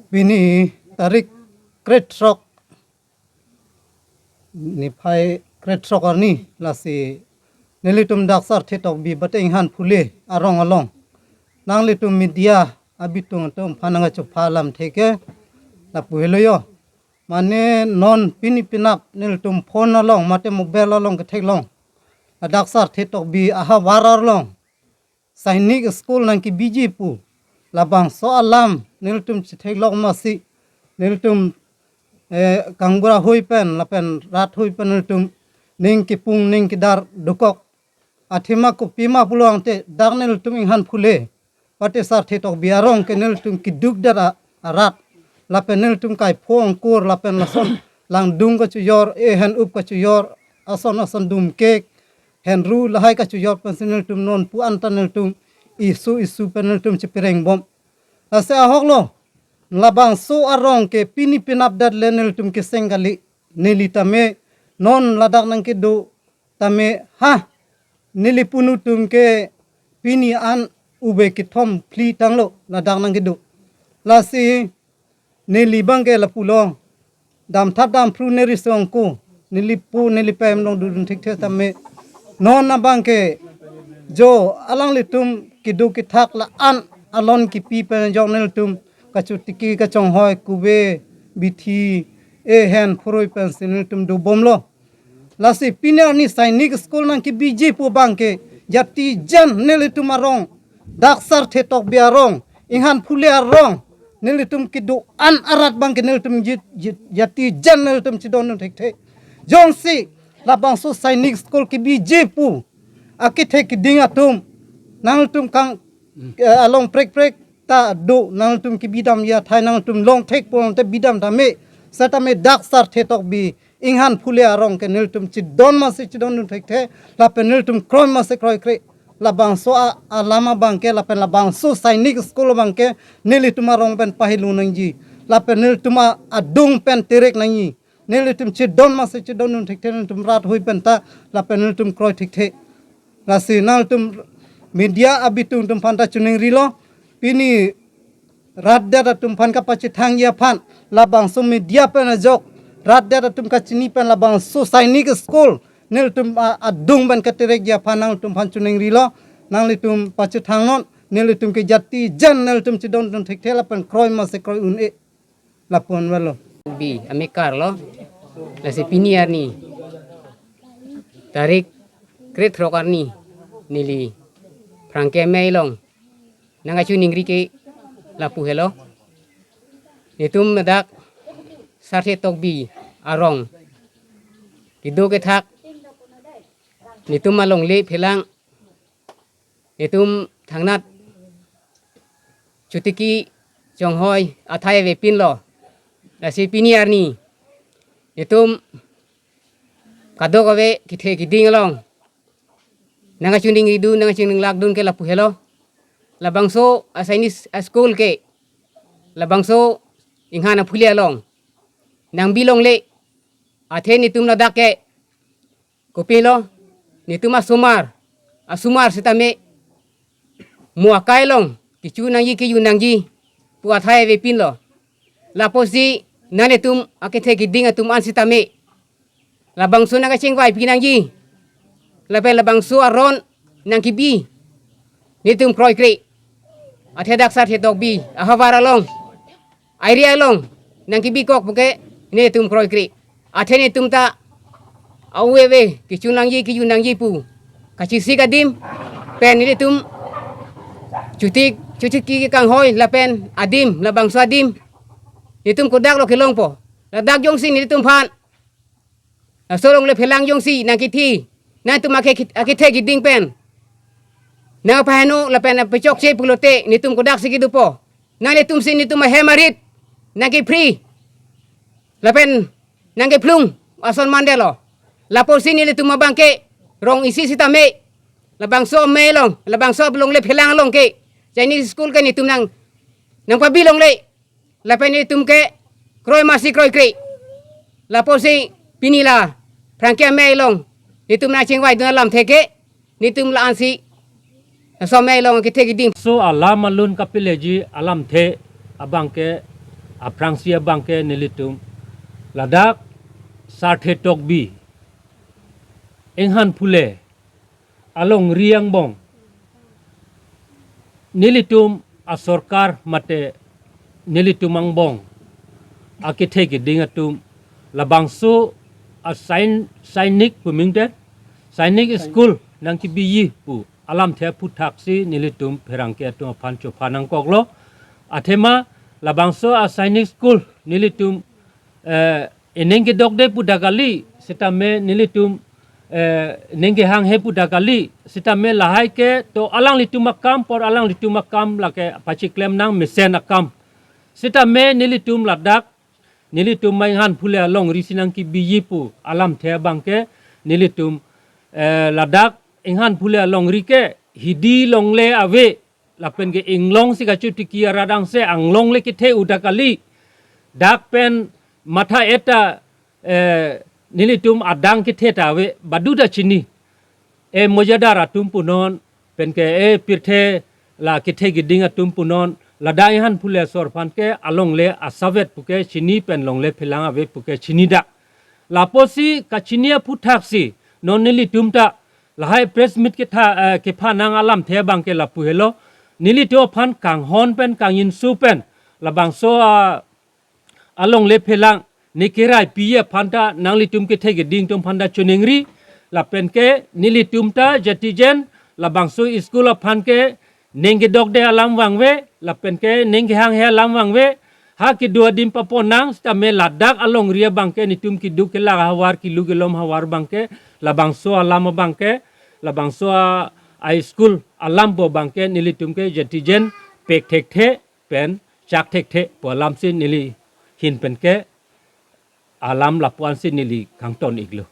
Bini tarik kretrok ni phai kretrok arni lasi nelitum daksar thetok bi bateng han phule arong along nang litum media abitung tum phananga chu phalam theke la puheloyo mane non pini pinap nelitum phone along mate mobile along ke theklong daksar thetok bi aha warar long sainik school nang ki biji pu labang so alam nelitum theklok masi nelitum kangbura hoi pen lapen rat hoi pen nelitum ning ki pung ning ki dar dukok athima ko pima puluang te dar nelitum inghan phule pate sar thetok biarong ke nelitum ki duk dara rat lapen nelitum kai phong kur lapen lason lang dung ka chu yor hen up ka chu yor ason dum kek hen ru lahai ka chu yor pen nelitum non pu antan nelitum isu pen nelitum chipireng bom ase ahoklo labang so arong ke pini pinap dat lenel tum ke sengali nili tame non ladak nang ke do tame ha nili punu tum ke pini an ube ki thom pli tanglo ladak nang ke do lasi nili bangke la pulo dam thap dam pru neri song ku nili pu nili pem long du thik the tame non na bangke jo alang litum ki do ki thak la an alon ki pi pen jong nel tum kachu tiki kachong hoi kube bithi hen phoroi pensil tum do bomlo lasi pinar ni sainik school nang ki biji pu bangke jati jan nelitum arong daksar thetok biarong inghan phule arong nelitum ki do an arat bangke nelitum jati jan nelitum chidon thek the jongsi labang so sainik school ki biji pu akithe ki dingatum nangtum kang along prek ta do nang tum ki bidam ya thai nang tum long thek pon te bidam ta me sata me daksar thetok bi inghan phule arong ke nil tum chi don ma se chi don thek the la pe nil tum krom ma se kroi kre la bang so alama bang ke la pe la bang so sainik school bang ke nil tum arong pen pahilu nang ji la pe nil tum adung pen terek nang yi nil tum chi don ma se chi don thek the nil tum rat hoi pen ta la pe nil tum kroi thek the la si nal tum media abitung tum phanta chuning rilo pini radda tum phan ka pachi thang ya phan labang so media pen jok radda tum ka chini pen labang so sainik school nil tum adung ban ka terek ya phan nang tum phan chuning rilo nang li tum pachi thang non nil tum ke jati jan nil tum chi don thek thela pen kroi ma se kroi un e lapon walo bi amikar lo la se piniar ni tarik kret rokar ni nili prangke mailong nanga chu ningri ke lapu hello nitum medak sarhe tok bi arong kido ke thak nitum malong le phelang nitum thangnat chutiki jonghoi athai ve pin lo la si piniar ni nitum kado kave kithe kiding long nanga chu ningri du nanga chu ning lak dun ke lapu hello labangso asainis school ke labangso inghana phule along nang bilong le athe ni tum ladak ke kopilo ni tuma sumar asumar sitame muakai long kichu nang yi ki yu nang ji pu athai ve pin lo laposi nane tum akethe ki dinga tum an sitame labangso nang ching vai pinang ji labangso aron nang kibi ni tum kroi kre athe daksar thetok bi ahawara long airia long nang ki bi kok puke ne tum kroi kri athe ne tum ta awewe ki chunang yi ki yunang yi pu kachi sigadim pen ne tum chutik ki kang hoi la pen adim la bang swadim ne tum kodak lo kelong po la dak jong si ne tum phan la solong le phelang jong si nang ki thi na tum ake the ki ding pen na pahano la pena pechok se pulote ni tum kodak sigidu po na ni tum sin ni tum hemarit na ki free la pen nang ke plung ason mandelo la por sini le tum bangke rong isi sitame la bang so melong la bang so blong le phelang long ke Chinese school ke ni tum nang pabilong le la pen ni tum ke kroi masi kroi kre la por si pinila prangke melong ni tum na chingwai dun lam theke ni tum la ansi so mai long ki theki ding so alam alun kapileji alam the abang ke aprang sia bangke nilitum ladak sarthe tok bi enghan phule along riang bong nilitum a sorkar mate nilitumang bong akithe ki dingatum labangso a sainik pumingte sainik school nang ki biyi pu alam the puthak si nilitum pherangke tu phancho phanang koklo athema labangso a sainik school nilitum enenge dokde pudagali sitame nilitum nenge hang he pudagali sitame lahai ke to alang litumakam por alang litumakam lake pachiklem nang mesen akam sitame nilitum ladak nilitum mainhan phule along risinang ki biyipu alam the bangke nilitum ladak enghan phule along rike hidi longle ave lapen ke inglong si kachu tikia radang se anglong le kithe udakali dak pen matha eta nilitum adang kithe ta ave baduda chini mojadara tum punon pen ke pirthe la kithe giding atum punon ladai han phule sor phan ke along le asavet puke chini pen long le philang ave puke chini da laposi ka chinia puthak si non nilitum ta lahai press meet ke tha ke phanang alam the bang ke la puhelo nilito phan kang hon pen kang in su pen labang so along le philang nikirai piye phanta nanglitum ke thege ding tum phanda chunengri la pen ke nilitum ta jatijen labang so school of phan ke nenge dok de alam wangwe la pen ke nenge hang he alam wangwe ha ki dua dim paponang sta me ladak along ria bangke nitum ki du ke la hawar ki lu gelom hawar bangke labang so alam bangke labang so high school alam bo bangke nilitum ke jatijen pek thek the pen chak thek the po alam sin nili hin pen ke alam lapuan sin nili kang ton iglo